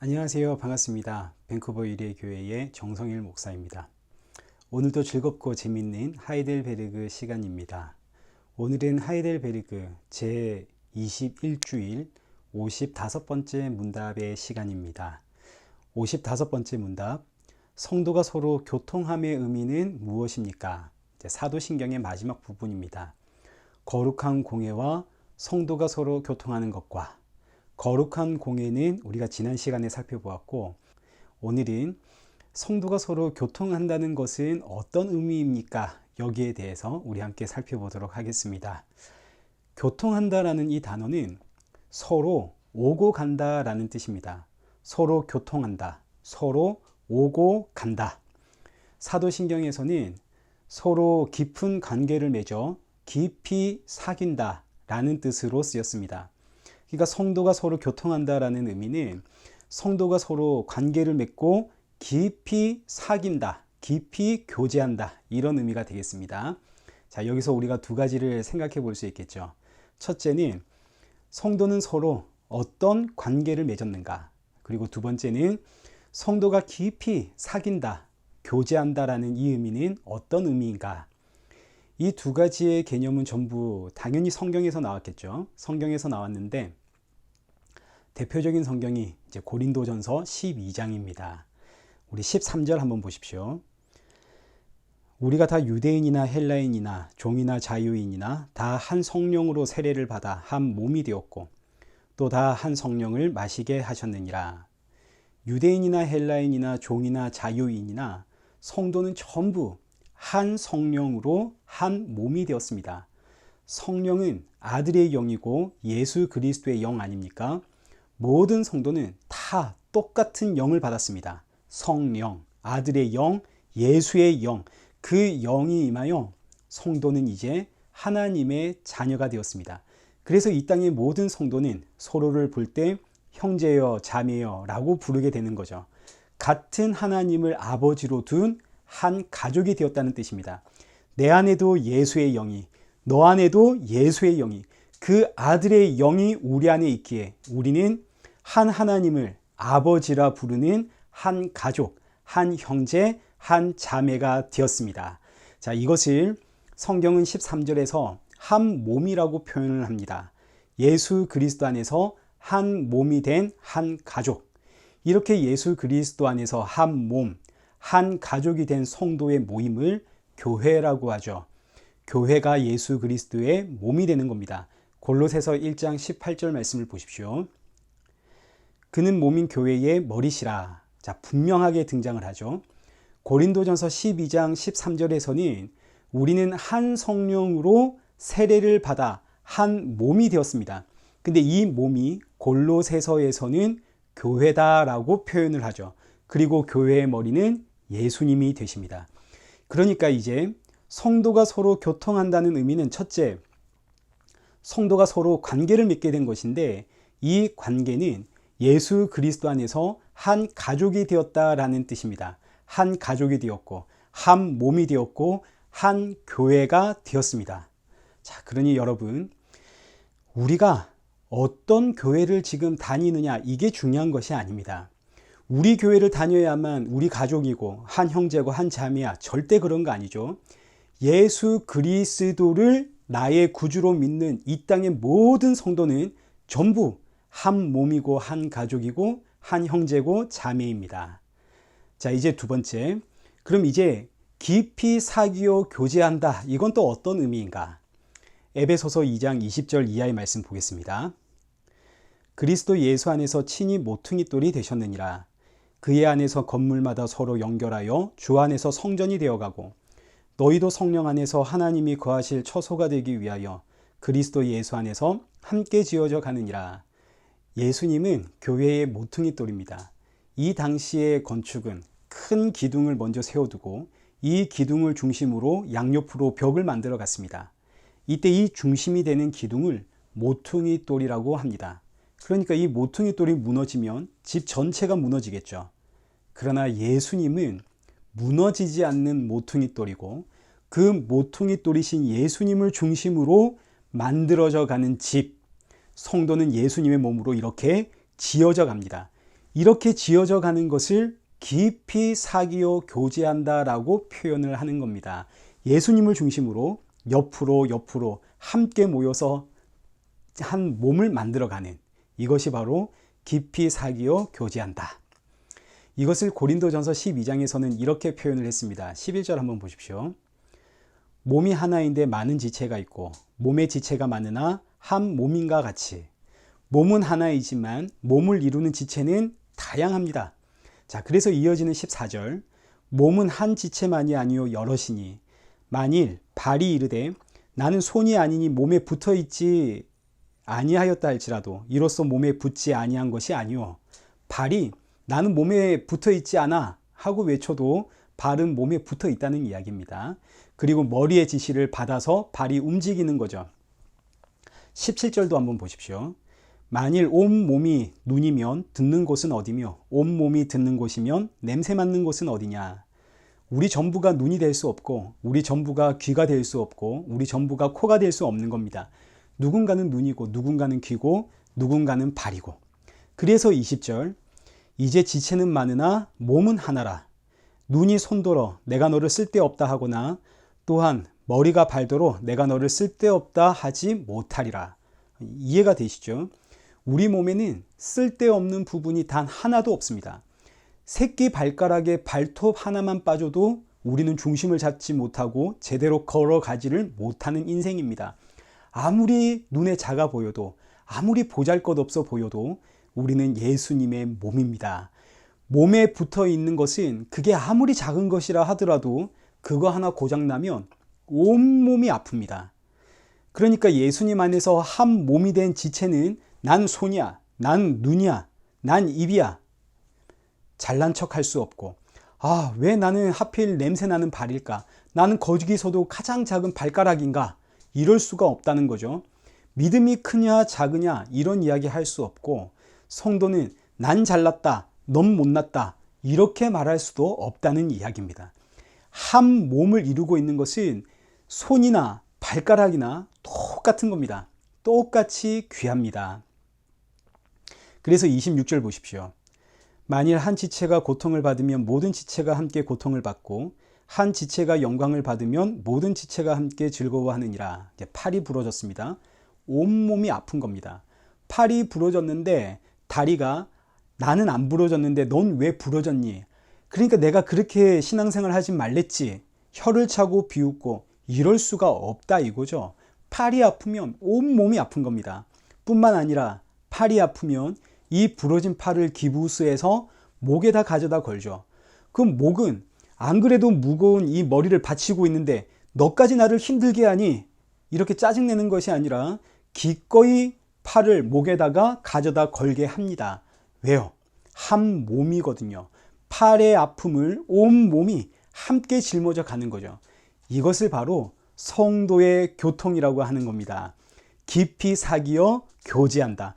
안녕하세요. 반갑습니다. 밴쿠버 유대교회의 정성일 목사입니다. 오늘도 즐겁고 재밌는 하이델베르그 시간입니다. 오늘은 하이델베르그 제21주일 55번째 문답의 시간입니다. 55번째 문답, 성도가 서로 교통함의 의미는 무엇입니까? 사도신경의 마지막 부분입니다. 거룩한 공회와 성도가 서로 교통하는 것과 거룩한 공회는 우리가 지난 시간에 살펴보았고, 오늘은 성도가 서로 교통한다는 것은 어떤 의미입니까? 여기에 대해서 우리 함께 살펴보도록 하겠습니다. 교통한다라는 이 단어는 서로 오고 간다라는 뜻입니다. 서로 교통한다, 서로 오고 간다. 사도신경에서는 서로 깊은 관계를 맺어 깊이 사귄다 라는 뜻으로 쓰였습니다. 그러니까 성도가 서로 교통한다라는 의미는 성도가 서로 관계를 맺고 깊이 사귄다, 깊이 교제한다, 이런 의미가 되겠습니다. 자, 여기서 우리가 두 가지를 생각해 볼 수 있겠죠. 첫째는 성도는 서로 어떤 관계를 맺었는가, 그리고 두 번째는 성도가 깊이 사귄다, 교제한다라는 이 의미는 어떤 의미인가. 이 두 가지의 개념은 전부 당연히 성경에서 나왔겠죠. 성경에서 나왔는데 대표적인 성경이 이제 고린도전서 12장입니다. 우리 13절 한번 보십시오. 우리가 다 유대인이나 헬라인이나 종이나 자유인이나 다 한 성령으로 세례를 받아 한 몸이 되었고 또 다 한 성령을 마시게 하셨느니라. 유대인이나 헬라인이나 종이나 자유인이나 성도는 전부 한 성령으로 한 몸이 되었습니다. 성령은 아들의 영이고 예수 그리스도의 영 아닙니까? 모든 성도는 다 똑같은 영을 받았습니다. 성령, 아들의 영, 예수의 영, 그 영이 임하여 성도는 이제 하나님의 자녀가 되었습니다. 그래서 이 땅의 모든 성도는 서로를 볼 때 형제여 자매여 라고 부르게 되는 거죠. 같은 하나님을 아버지로 둔 한 가족이 되었다는 뜻입니다. 내 안에도 예수의 영이, 너 안에도 예수의 영이, 그 아들의 영이 우리 안에 있기에 우리는 한 하나님을 아버지라 부르는 한 가족, 한 형제, 한 자매가 되었습니다. 자, 이것을 성경은 13절에서 한 몸이라고 표현을 합니다. 예수 그리스도 안에서 한 몸이 된 한 가족. 이렇게 예수 그리스도 안에서 한 몸, 한 가족이 된 성도의 모임을 교회라고 하죠. 교회가 예수 그리스도의 몸이 되는 겁니다. 골로새서 1장 18절 말씀을 보십시오. 그는 몸인 교회의 머리시라. 자, 분명하게 등장을 하죠. 고린도전서 12장 13절에서는 우리는 한 성령으로 세례를 받아 한 몸이 되었습니다. 근데 이 몸이 골로새서에서는 교회다라고 표현을 하죠. 그리고 교회의 머리는 예수님이 되십니다. 그러니까 이제 성도가 서로 교통한다는 의미는 첫째, 성도가 서로 관계를 맺게 된 것인데 이 관계는 예수 그리스도 안에서 한 가족이 되었다라는 뜻입니다. 한 가족이 되었고 한 몸이 되었고 한 교회가 되었습니다. 자, 그러니 여러분, 우리가 어떤 교회를 지금 다니느냐, 이게 중요한 것이 아닙니다. 우리 교회를 다녀야만 우리 가족이고 한 형제고 한 자매야, 절대 그런 거 아니죠. 예수 그리스도를 나의 구주로 믿는 이 땅의 모든 성도는 전부 한 몸이고 한 가족이고 한 형제고 자매입니다. 자, 이제 두 번째, 그럼 이제 깊이 사귀어 교제한다, 이건 또 어떤 의미인가? 에베소서 2장 20절 이하의 말씀 보겠습니다. 그리스도 예수 안에서 친히 모퉁이 돌이 되셨느니라. 그의 안에서 건물마다 서로 연결하여 주 안에서 성전이 되어가고 너희도 성령 안에서 하나님이 거하실 처소가 되기 위하여 그리스도 예수 안에서 함께 지어져 가느니라. 예수님은 교회의 모퉁이 돌입니다. 이 당시의 건축은 큰 기둥을 먼저 세워두고 이 기둥을 중심으로 양옆으로 벽을 만들어 갔습니다. 이때 이 중심이 되는 기둥을 모퉁이 돌이라고 합니다. 그러니까 이 모퉁이 돌이 무너지면 집 전체가 무너지겠죠. 그러나 예수님은 무너지지 않는 모퉁이 돌이고 그 모퉁이 돌이신 예수님을 중심으로 만들어져 가는 집, 성도는 예수님의 몸으로 이렇게 지어져 갑니다. 이렇게 지어져 가는 것을 깊이 사귀어 교제한다라고 표현을 하는 겁니다. 예수님을 중심으로 옆으로 함께 모여서 한 몸을 만들어가는, 이것이 바로 깊이 사귀어 교제한다. 이것을 고린도전서 12장에서는 이렇게 표현을 했습니다. 11절 한번 보십시오. 몸이 하나인데 많은 지체가 있고 몸의 지체가 많으나 한 몸인가 같이 몸은 하나이지만 몸을 이루는 지체는 다양합니다. 자, 그래서 이어지는 14절, 몸은 한 지체만이 아니요 여럿이니 만일 발이 이르되 나는 손이 아니니 몸에 붙어 있지 아니하였다 할지라도 이로써 몸에 붙지 아니한 것이 아니요 발이 나는 몸에 붙어 있지 않아 하고 외쳐도 발은 몸에 붙어 있다는 이야기입니다. 그리고 머리의 지시를 받아서 발이 움직이는 거죠. 17절도 한번 보십시오. 만일 온 몸이 눈이면 듣는 곳은 어디며 온 몸이 듣는 곳이면 냄새 맡는 곳은 어디냐. 우리 전부가 눈이 될 수 없고 우리 전부가 귀가 될 수 없고 우리 전부가 코가 될 수 없는 겁니다. 누군가는 눈이고 누군가는 귀고 누군가는 발이고. 그래서 20절, 이제 지체는 많으나 몸은 하나라. 눈이 손더러 내가 너를 쓸데없다 하거나 또한 머리가 발더러 내가 너를 쓸데없다 하지 못하리라. 이해가 되시죠? 우리 몸에는 쓸데없는 부분이 단 하나도 없습니다. 새끼 발가락에 발톱 하나만 빠져도 우리는 중심을 잡지 못하고 제대로 걸어가지를 못하는 인생입니다. 아무리 눈에 작아 보여도 아무리 보잘것없어 보여도 우리는 예수님의 몸입니다. 몸에 붙어 있는 것은 그게 아무리 작은 것이라 하더라도 그거 하나 고장나면 온몸이 아픕니다. 그러니까 예수님 안에서 한 몸이 된 지체는 난 손이야, 난 눈이야, 난 입이야. 잘난 척할 수 없고, 아, 왜 나는 하필 냄새나는 발일까? 나는 거기서도 가장 작은 발가락인가? 이럴 수가 없다는 거죠. 믿음이 크냐 작으냐 이런 이야기 할 수 없고, 성도는 난 잘났다, 넌 못났다 이렇게 말할 수도 없다는 이야기입니다. 한 몸을 이루고 있는 것은 손이나 발가락이나 똑같은 겁니다. 똑같이 귀합니다. 그래서 26절 보십시오. 만일 한 지체가 고통을 받으면 모든 지체가 함께 고통을 받고 한 지체가 영광을 받으면 모든 지체가 함께 즐거워하느니라. 팔이 부러졌습니다. 온몸이 아픈 겁니다. 팔이 부러졌는데 다리가 나는 안 부러졌는데 넌 왜 부러졌니? 그러니까 내가 그렇게 신앙생활 하지 말랬지. 혀를 차고 비웃고 이럴 수가 없다 이거죠. 팔이 아프면 온몸이 아픈 겁니다. 뿐만 아니라 팔이 아프면 이 부러진 팔을 기부스해서 목에다 가져다 걸죠. 그럼 목은 안 그래도 무거운 이 머리를 받치고 있는데 너까지 나를 힘들게 하니? 이렇게 짜증내는 것이 아니라 기꺼이 팔을 목에다가 가져다 걸게 합니다. 왜요? 한 몸이거든요. 팔의 아픔을 온 몸이 함께 짊어져 가는 거죠. 이것을 바로 성도의 교통이라고 하는 겁니다. 깊이 사귀어 교제한다.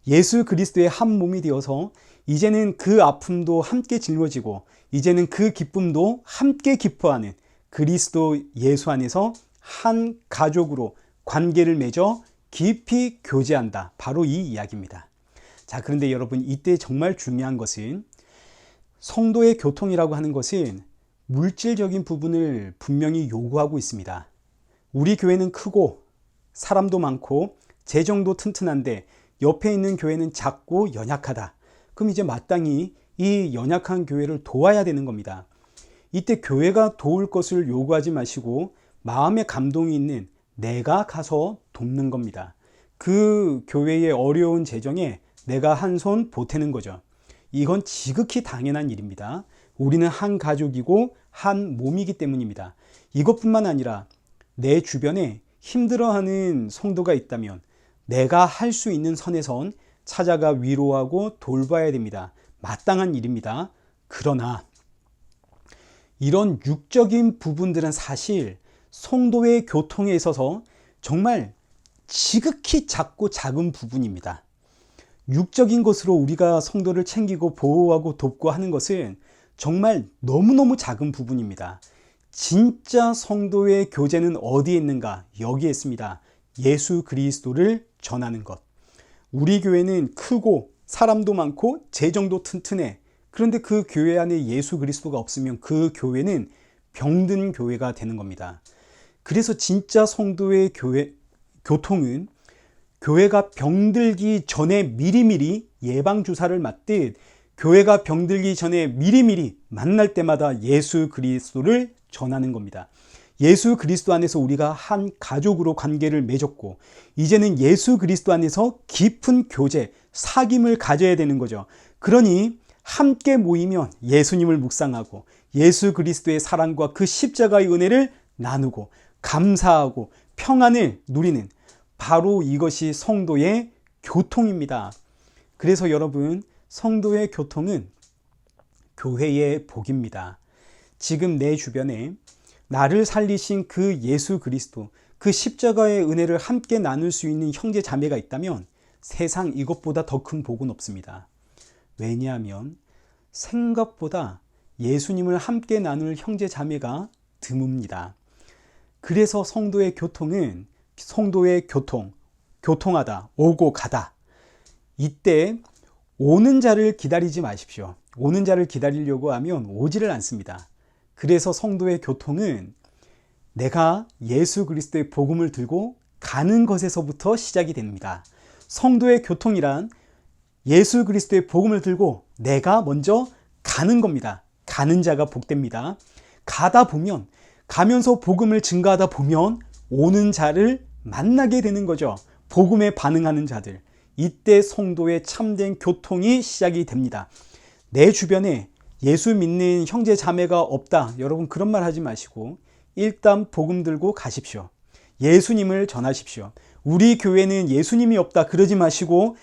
예수 그리스도의 한 몸이 되어서 이제는 그 아픔도 함께 짊어지고 이제는 그 기쁨도 함께 기뻐하는 그리스도 예수 안에서 한 가족으로 관계를 맺어 깊이 교제한다. 바로 이 이야기입니다. 자, 그런데 여러분, 이때 정말 중요한 것은 성도의 교통이라고 하는 것은 물질적인 부분을 분명히 요구하고 있습니다. 우리 교회는 크고 사람도 많고 재정도 튼튼한데 옆에 있는 교회는 작고 연약하다. 그럼 이제 마땅히 이 연약한 교회를 도와야 되는 겁니다. 이때 교회가 도울 것을 요구하지 마시고 마음의 감동이 있는 내가 가서 돕는 겁니다. 그 교회의 어려운 재정에 내가 한 손 보태는 거죠. 이건 지극히 당연한 일입니다. 우리는 한 가족이고 한 몸이기 때문입니다. 이것뿐만 아니라 내 주변에 힘들어하는 성도가 있다면 내가 할 수 있는 선에선 찾아가 위로하고 돌봐야 됩니다. 마땅한 일입니다. 그러나 이런 육적인 부분들은 사실 성도의 교통에 있어서 정말 지극히 작고 작은 부분입니다. 육적인 것으로 우리가 성도를 챙기고 보호하고 돕고 하는 것은 정말 너무너무 작은 부분입니다. 진짜 성도의 교제는 어디에 있는가? 여기에 있습니다. 예수 그리스도를 전하는 것. 우리 교회는 크고 사람도 많고 재정도 튼튼해. 그런데 그 교회 안에 예수 그리스도가 없으면 그 교회는 병든 교회가 되는 겁니다. 그래서 진짜 성도의 교통은 교회가 병들기 전에 미리미리 예방주사를 맞듯 교회가 병들기 전에 미리미리 만날 때마다 예수 그리스도를 전하는 겁니다. 예수 그리스도 안에서 우리가 한 가족으로 관계를 맺었고 이제는 예수 그리스도 안에서 깊은 교제, 사귐을 가져야 되는 거죠. 그러니 함께 모이면 예수님을 묵상하고 예수 그리스도의 사랑과 그 십자가의 은혜를 나누고 감사하고 평안을 누리는 바로 이것이 성도의 교통입니다. 그래서 여러분, 성도의 교통은 교회의 복입니다. 지금 내 주변에 나를 살리신 그 예수 그리스도, 그 십자가의 은혜를 함께 나눌 수 있는 형제 자매가 있다면 세상 이것보다 더 큰 복은 없습니다. 왜냐하면 생각보다 예수님을 함께 나눌 형제 자매가 드뭅니다. 그래서 성도의 교통은 교통하다, 오고 가다. 이때 오는 자를 기다리지 마십시오. 오는 자를 기다리려고 하면 오지를 않습니다. 그래서 성도의 교통은 내가 예수 그리스도의 복음을 들고 가는 것에서부터 시작이 됩니다. 성도의 교통이란 예수 그리스도의 복음을 들고 내가 먼저 가는 겁니다. 가는 자가 복됩니다. 가다 보면, 가면서 복음을 증거하다 보면 오는 자를 만나게 되는 거죠. 복음에 반응하는 자들. 이때 성도의 참된 교통이 시작이 됩니다. 내 주변에 예수 믿는 형제 자매가 없다. 여러분 그런 말 하지 마시고 일단 복음 들고 가십시오. 예수님을 전하십시오. 우리 교회는 예수님이 없다. 그러지 마시고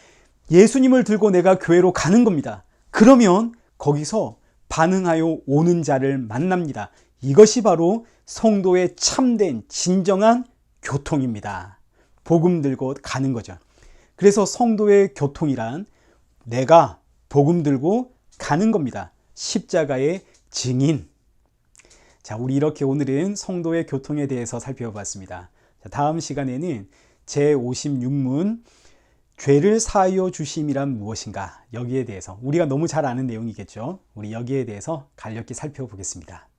예수님을 들고 내가 교회로 가는 겁니다. 그러면 거기서 반응하여 오는 자를 만납니다. 이것이 바로 성도의 참된 진정한 교통입니다. 복음 들고 가는 거죠. 그래서 성도의 교통이란 내가 복음 들고 가는 겁니다. 십자가의 증인. 자, 우리 이렇게 오늘은 성도의 교통에 대해서 살펴봤습니다. 자, 다음 시간에는 제56문 죄를 사하여 주심이란 무엇인가, 여기에 대해서 우리가 너무 잘 아는 내용이겠죠. 우리 여기에 대해서 간략히 살펴보겠습니다.